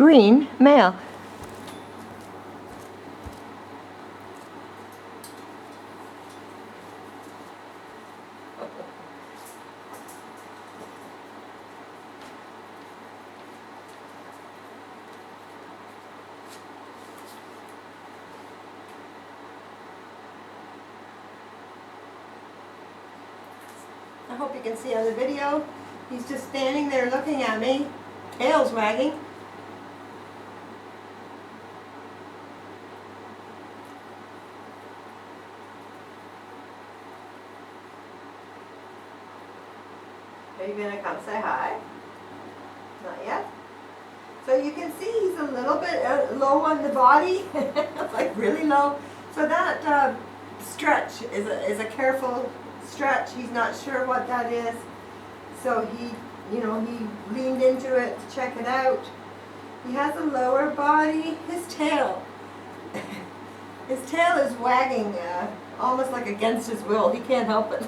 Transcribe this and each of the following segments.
green male. I hope you can see on the video, he's just standing there looking at me, tail's wagging. Are you going to come say hi? Not yet? So you can see he's a little bit low on the body, like really low. So that stretch is a careful stretch. He's not sure what that is. So he leaned into it to check it out. He has a lower body. His tail is wagging almost like against his will. He can't help it.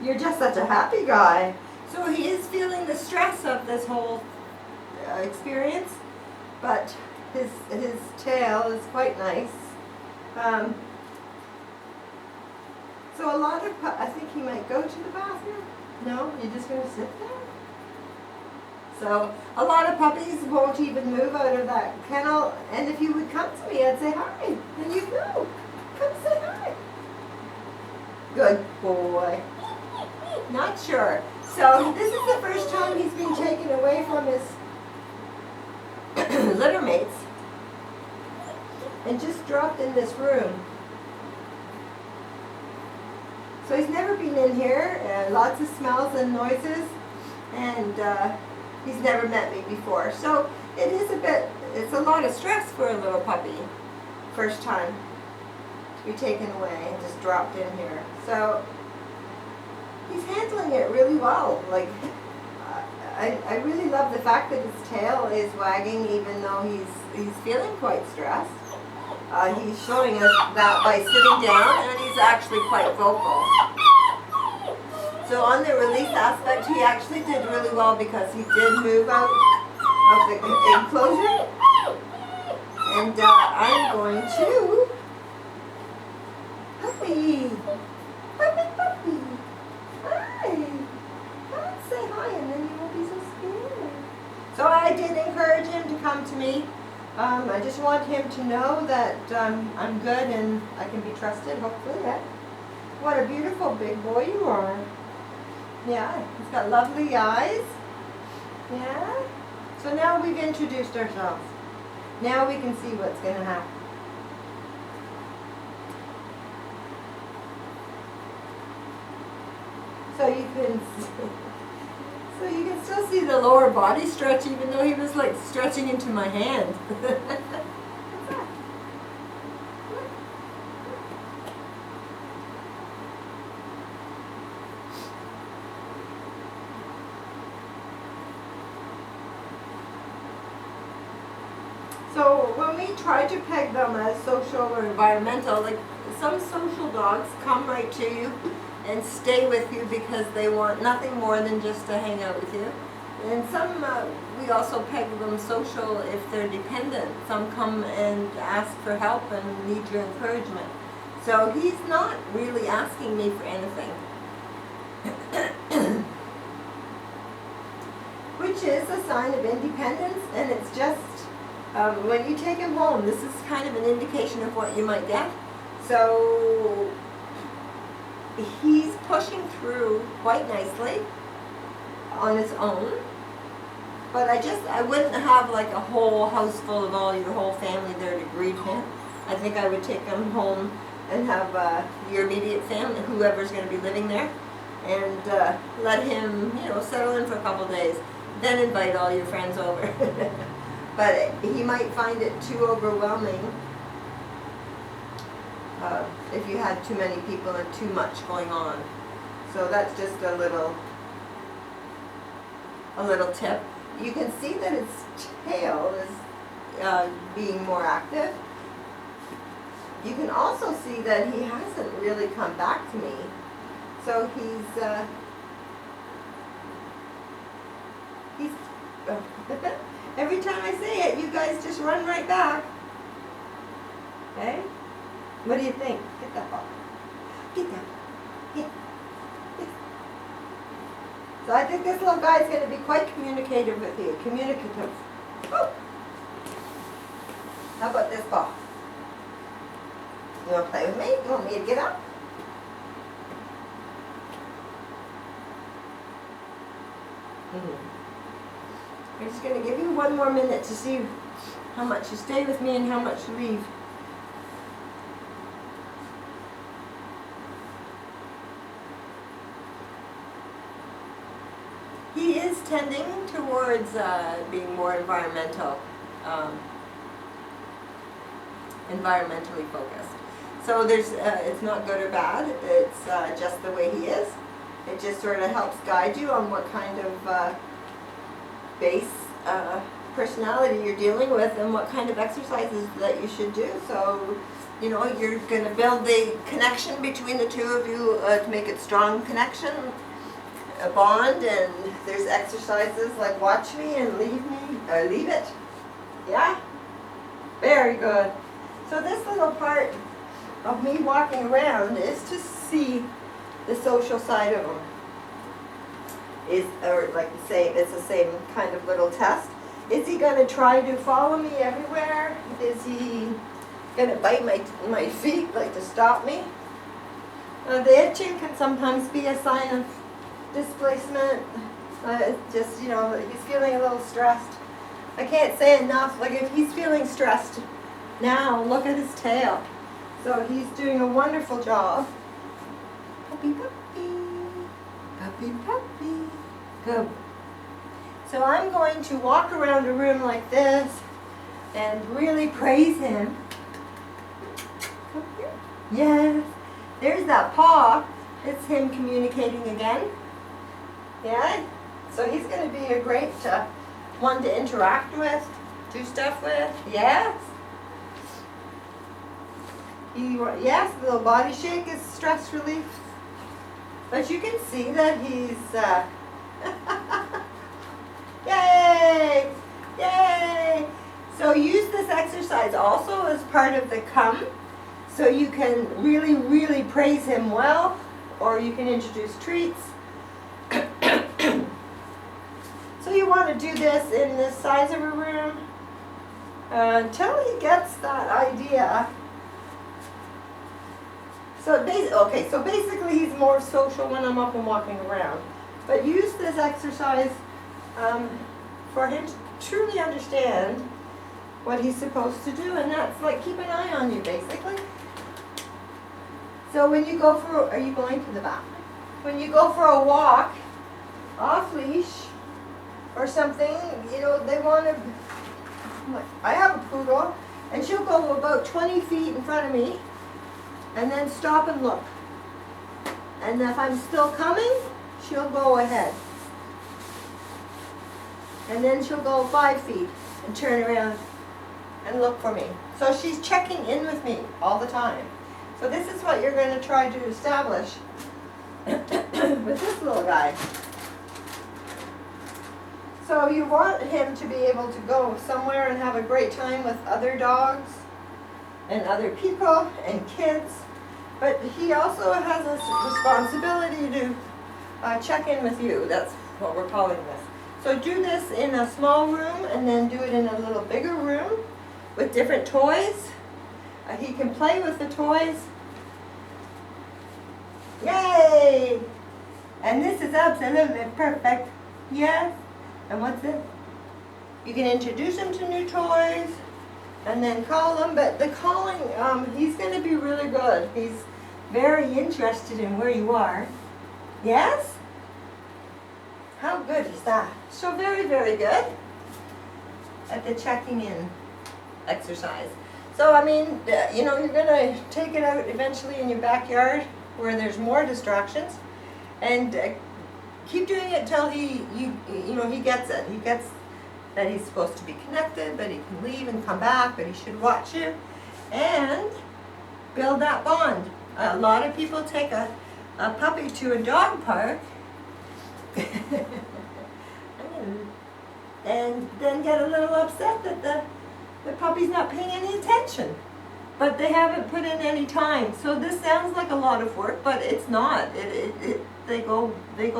You're just such a happy guy. So he is feeling the stress of this whole experience, but his tail is quite nice. So a lot of, I think he might go to the bathroom. No, you're just going to sit there? So a lot of puppies won't even move out of that kennel, and if you would come to me, I'd say hi, and you'd go. Come say hi. Good boy. Not sure. So this is the first time he's been taken away from his litter mates and just dropped in this room. So he's never been in here, lots of smells and noises, and he's never met me before. So it is it's a lot of stress for a little puppy, first time to be taken away and just dropped in here. So he's handling it really well. Like, I really love the fact that his tail is wagging even though he's feeling quite stressed. He's showing us that by sitting down, and he's actually quite vocal. So on the release aspect, he actually did really well because he did move out of the enclosure. And I'm going to puppy. Hi. Come and say hi, and then you won't be so scared. So I did encourage him to come to me. I just want him to know that I'm good and I can be trusted, hopefully. Yeah. What a beautiful big boy you are. Yeah, he's got lovely eyes. Yeah. So now we've introduced ourselves. Now we can see what's going to happen. So you can still see the lower body stretch even though he was like stretching into my hand. So when we try to peg them as social or environmental, like some social dogs come right to you and stay with you because they want nothing more than just to hang out with you. And some, we also peg them social if they're dependent. Some come and ask for help and need your encouragement. So he's not really asking me for anything. Which is a sign of independence, and it's just, when you take him home, this is kind of an indication of what you might get. So he's pushing through quite nicely on his own, but I wouldn't have like a whole house full of all your whole family there to greet him. I think I would take him home and have your immediate family, whoever's going to be living there, and let him, settle in for a couple days. Then invite all your friends over. But he might find it too overwhelming if you had too many people and too much going on. So that's just a little tip. You can see that its tail is being more active. You can also see that he hasn't really come back to me. So every time I say it, you guys just run right back. Okay? What do you think? Get that ball. Get that. Get. Get. So I think this little guy is going to be quite communicative with you. Communicative. Oh. How about this ball? You want to play with me? You want me to get up? I'm just going to give you 1 more minute to see how much you stay with me and how much you leave. He is tending towards being more environmentally focused. So there's, it's not good or bad. It's just the way he is. It just sort of helps guide you on what kind of base personality you're dealing with and what kind of exercises that you should do. So, you know, you're going to build the connection between the two of you to make it strong connection, a bond, and there's exercises like watch me and leave me, or leave it. Yeah? Very good. So this little part of me walking around is to see the social side of him. Or like the same, it's the same kind of little test. Is he going to try to follow me everywhere? Is he going to bite my feet, like to stop me? The itching can sometimes be a sign of displacement. Just, you know, he's feeling a little stressed. I can't say enough, like if he's feeling stressed now, look at his tail. So he's doing a wonderful job. Puppy, puppy, puppy, puppy. Good. So I'm going to walk around a room like this and really praise him. Come here. Yes. There's that paw. It's him communicating again. Yeah. So he's going to be a great one to interact with, do stuff with. Yes. Yes, the little body shake is stress relief. But you can see that he's, yay! Yay! So use this exercise also as part of the come. So you can really, really praise him well, or you can introduce treats. So you want to do this in this size of a room until he gets that idea. So basically he's more social when I'm up and walking around. But use this exercise for him to truly understand what he's supposed to do, and that's like keep an eye on you basically. So when you go for, are you going to the bathroom? When you go for a walk off leash or something, you know, they want to, I have a poodle and she'll go about 20 feet in front of me and then stop and look. And if I'm still coming, she'll go ahead. And then she'll go 5 feet and turn around and look for me. So she's checking in with me all the time. So this is what you're going to try to establish with this little guy. So you want him to be able to go somewhere and have a great time with other dogs and other people and kids. But he also has a responsibility to check in with you. That's what we're calling this. So do this in a small room and then do it in a little bigger room with different toys. He can play with the toys. Yay! And this is absolutely perfect. Yes? And what's it? You can introduce him to new toys and then call him, but the calling, he's going to be really good. He's very interested in where you are. Yes? How good is that? So very, very good at the checking in exercise. So, I mean, you know, you're going to take it out eventually in your backyard where there's more distractions, and keep doing it till he gets it. He gets that he's supposed to be connected, that he can leave and come back, but he should watch you, and build that bond. A lot of people take a puppy to a dog park. and then get a little upset that the puppy's not paying any attention. But they haven't put in any time. So this sounds like a lot of work, but it's not. They go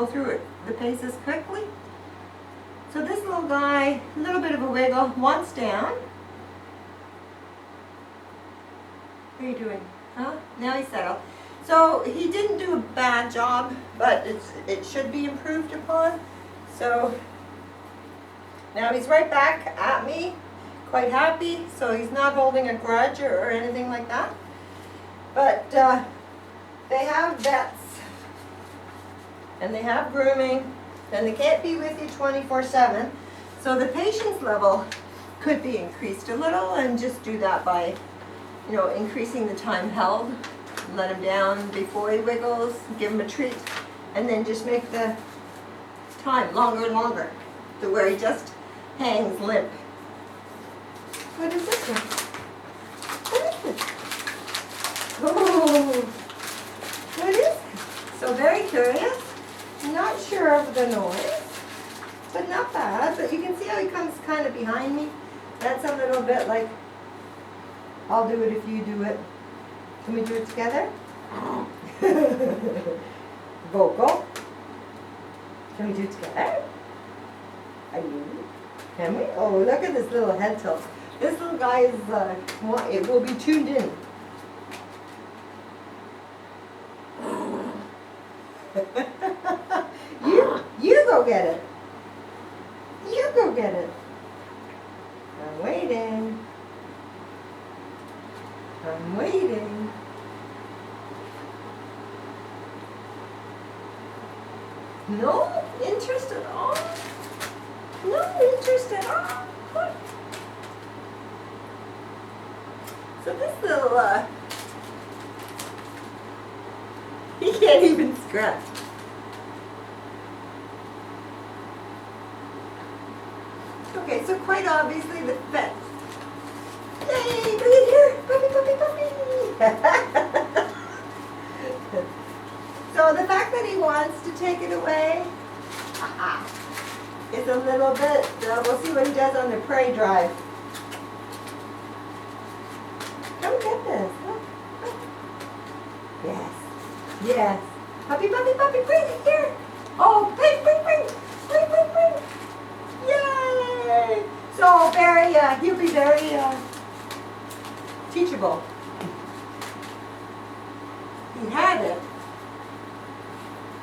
through it. The paces quickly. So this little guy, a little bit of a wiggle, once down. What are you doing? Huh? Now he's settled. So he didn't do a bad job, but it should be improved upon. So now he's right back at me, quite happy. So he's not holding a grudge or anything like that. But they have vets and they have grooming, and they can't be with you 24/7. So the patience level could be increased a little, and just do that by, you know, increasing the time held. Let him down before he wiggles, give him a treat, and then just make the time longer and longer to where he just hangs limp. What is this one? What is this? Oh, what is it? So very curious. Not sure of the noise, but not bad. But you can see how he comes kind of behind me. That's a little bit like, I'll do it if you do it. Can we do it together? Vocal. Can we do it together? Are you? Can we? Oh, look at this little head tilt. This little guy is, it will be tuned in. You go get it. You go get it. I'm waiting. I'm waiting. No interest at all? No interest at all? What? So this little, he can't even scratch. Okay, so quite obviously the vet. Yay, bring it here, puppy, puppy, puppy. So the fact that he wants to take it away, is a little bit, we'll see what he does on the prey drive. Come get this. Look, look. Yes, yes. Puppy, puppy, puppy, bring it here. Oh, bring, bring, bring, bring, bring, bring. Yay! So very, he'll be very teachable. He had it.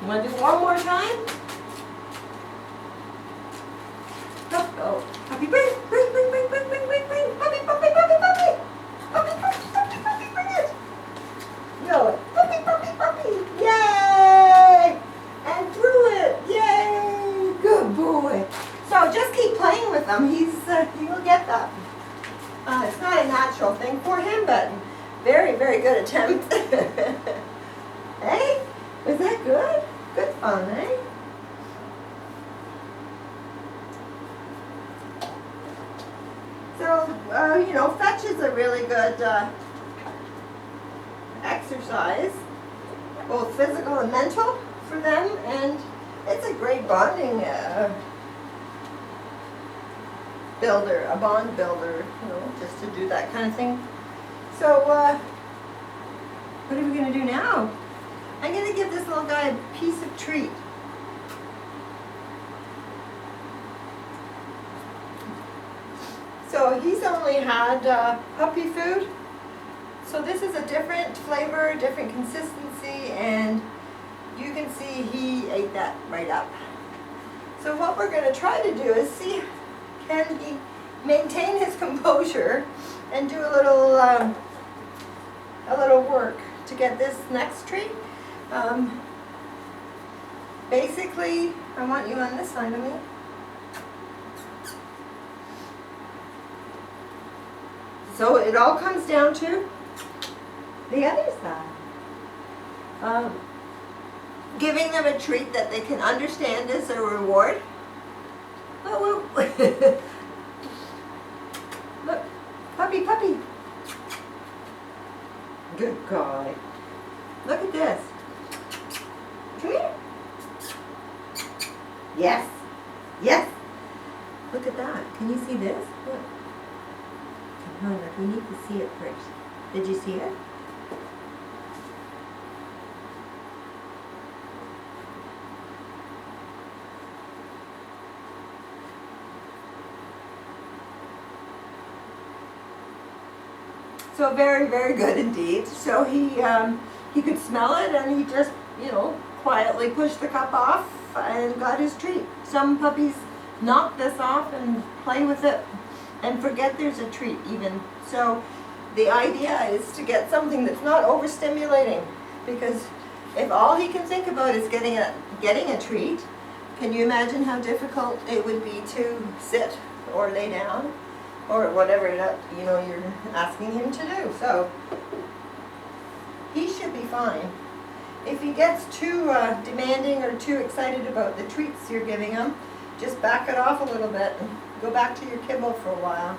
You want to do one more time? Go. Puppy, bring, bring, bring, bring, bring, bring, bring, bring. Puppy, puppy, puppy, puppy. Puppy, puppy, puppy, puppy, bring it. Go. Puppy, puppy, puppy. Yay! And through it. Yay! Good boy. So just keep playing with him. He will get that. It's not a natural thing for him, but very, very good attempt. Hey, was that good? Good fun, eh? So, you know, fetch is a really good exercise, both physical and mental for them, and it's a great bonding builder, a bond builder, you know, just to do that kind of thing. So, what are we going to do now? I'm going to give this little guy a piece of treat. So he's only had puppy food. So this is a different flavor, different consistency, and you can see he ate that right up. So what we're going to try to do is see, can he maintain his composure and do a little work to get this next treat. Basically, I want you on this side of me. So it all comes down to the other side. Giving them a treat that they can understand as a reward. Oh, whoa. Look, puppy, puppy. Good guy. Look at this. Come here. Yes, yes. Look at that. Can you see this? Look. Come on, look, we need to see it first. Did you see it? So very, very good indeed. So he could smell it, and he just, you know, quietly pushed the cup off and got his treat. Some puppies knock this off and play with it and forget there's a treat even. So the idea is to get something that's not overstimulating, because if all he can think about is getting a treat, can you imagine how difficult it would be to sit or lay down or whatever you know you're asking him to do? So he should be fine. If he gets too demanding or too excited about the treats you're giving him, just back it off a little bit and go back to your kibble for a while.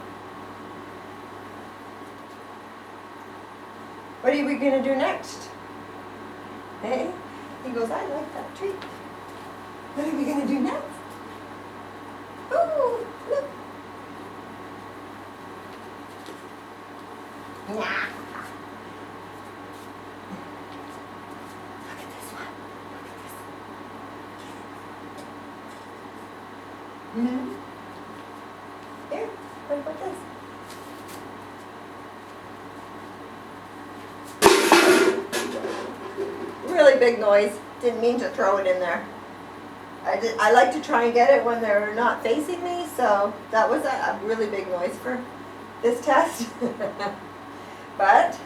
What are we going to do next? Hey? He goes, I like that treat. What are we going to do next? Oh, look. Nah. Look at this one. Look at this. Mm-hmm. Here, what about this? Really big noise. Didn't mean to throw it in there. I like to try and get it when they're not facing me, so that was a really big noise for this test. But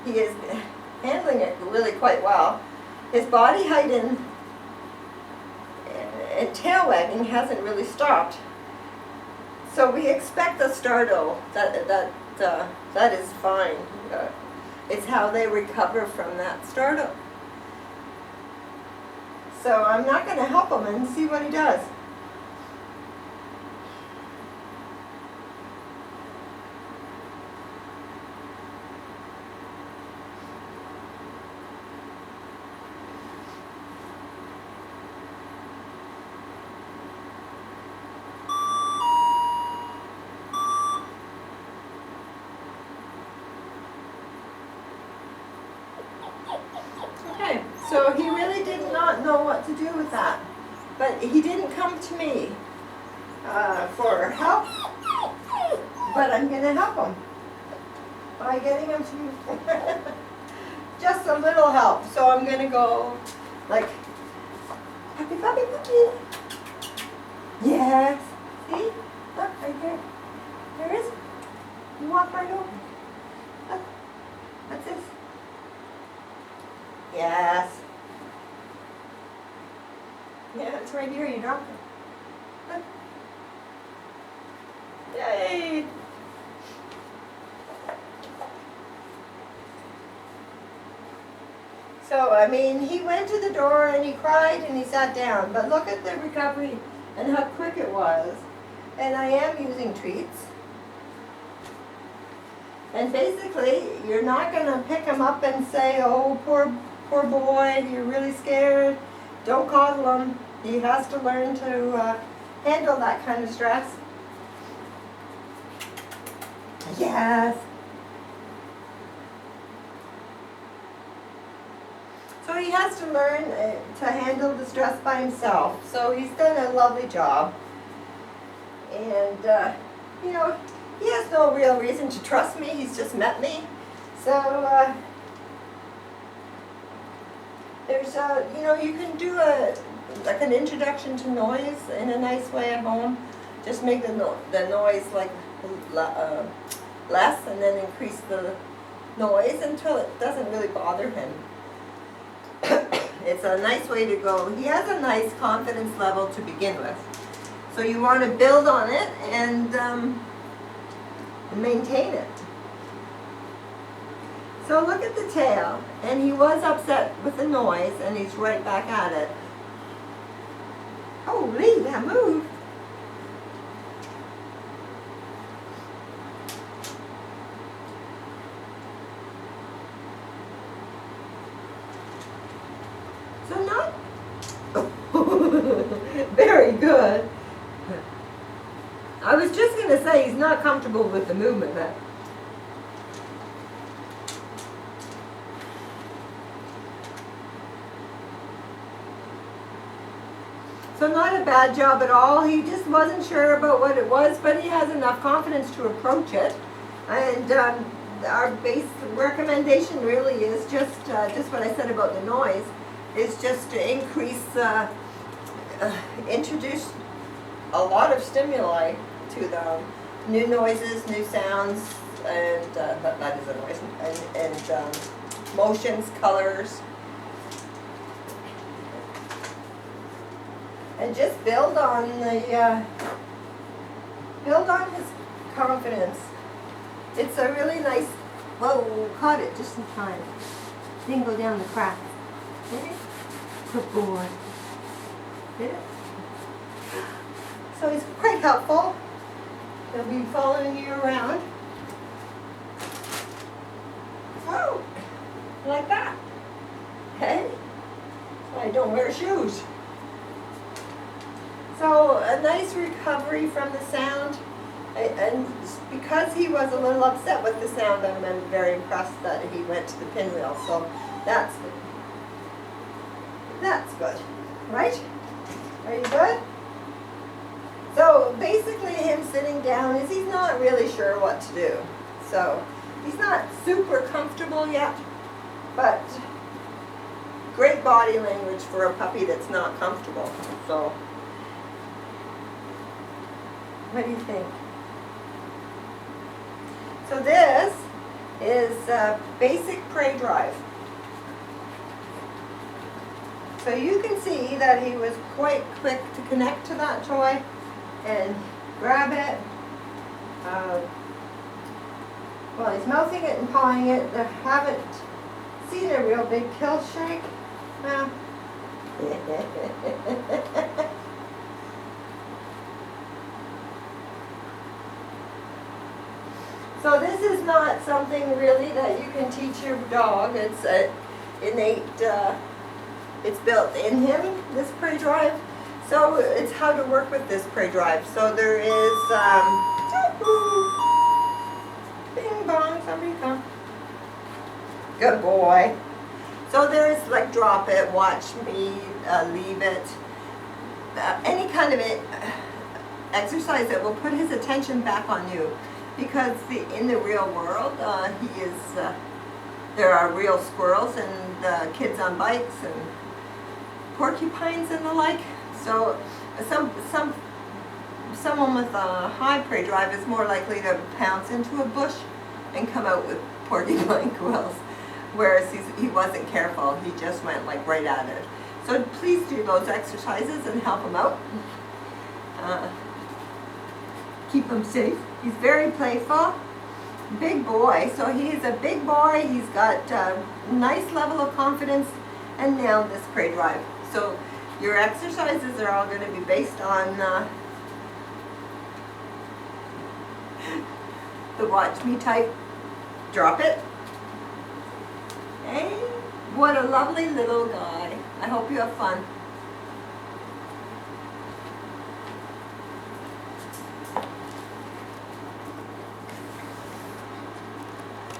he is handling it really quite well. His body height and tail wagging hasn't really stopped. So we expect the startle. That is fine. It's how they recover from that startle. So I'm not going to help him and see what he does. Okay, so he really did not know what to do with that. But he didn't come to me for help, but I'm going to help him by getting him to just a little help. So I'm going to go like, puppy, puppy, puppy. Yes. See? Look, right here. There is. You walk right over. Look. What's this? Yes. Yeah, it's right here. You dropped it. Look. Yay! So, I mean, he went to the door and he cried and he sat down. But look at the recovery and how quick it was. And I am using treats. And basically, you're not going to pick him up and say, oh, poor boy, you're really scared. Don't coddle him. He has to learn to handle that kind of stress. Yes. So he has to learn to handle the stress by himself. So he's done a lovely job. And, you know, he has no real reason to trust me. He's just met me. So, there's you know, you can do like an introduction to noise in a nice way at home. Just make the noise like less, and then increase the noise until it doesn't really bother him. It's a nice way to go. He has a nice confidence level to begin with. So you want to build on it and maintain it. So look at the tail, and he was upset with the noise, and he's right back at it. Holy, that moved. So not very good. I gonna say he's not comfortable with the movement, but so not a bad job at all. He just wasn't sure about what it was, but he has enough confidence to approach it. And our base recommendation really is just what I said about the noise, is just to increase, introduce a lot of stimuli to them. New noises, new sounds, and that is a noise, and motions, colors. And just build on his confidence. It's a really nice, whoa, caught it just in time. Didn't go down the crack. Did it? Good boy. Did it? So he's quite helpful. He'll be following you around. Whoa, like that. Hey, I don't wear shoes. So a nice recovery from the sound, and because he was a little upset with the sound, I'm very impressed that he went to the pinwheel. So that's good. That's good, right? Are you good? So basically him sitting down is he's not really sure what to do. So he's not super comfortable yet, but great body language for a puppy that's not comfortable. So what do you think? So this is basic prey drive. So you can see that he was quite quick to connect to that toy and grab it. Well, he's mouthing it and pawing it. I haven't seen a real big kill shake. Well, so this is not something really that you can teach your dog. It's an innate, it's built in him, this prey drive. So it's how to work with this prey drive. So there is, bing bong, somebody come. Good boy. So there's like drop it, watch me, leave it, any kind of exercise that will put his attention back on you. Because in the real world, there are real squirrels and kids on bikes and porcupines and the like. So someone with a high prey drive is more likely to pounce into a bush and come out with porcupine quills. Whereas he wasn't careful, he just went like right at it. So please do those exercises and help him out. Keep him safe. He's very playful, big boy. So he's a big boy. He's got a nice level of confidence, and now this prey drive. So your exercises are all going to be based on the watch me type. Drop it. Hey, what a lovely little guy. I hope you have fun.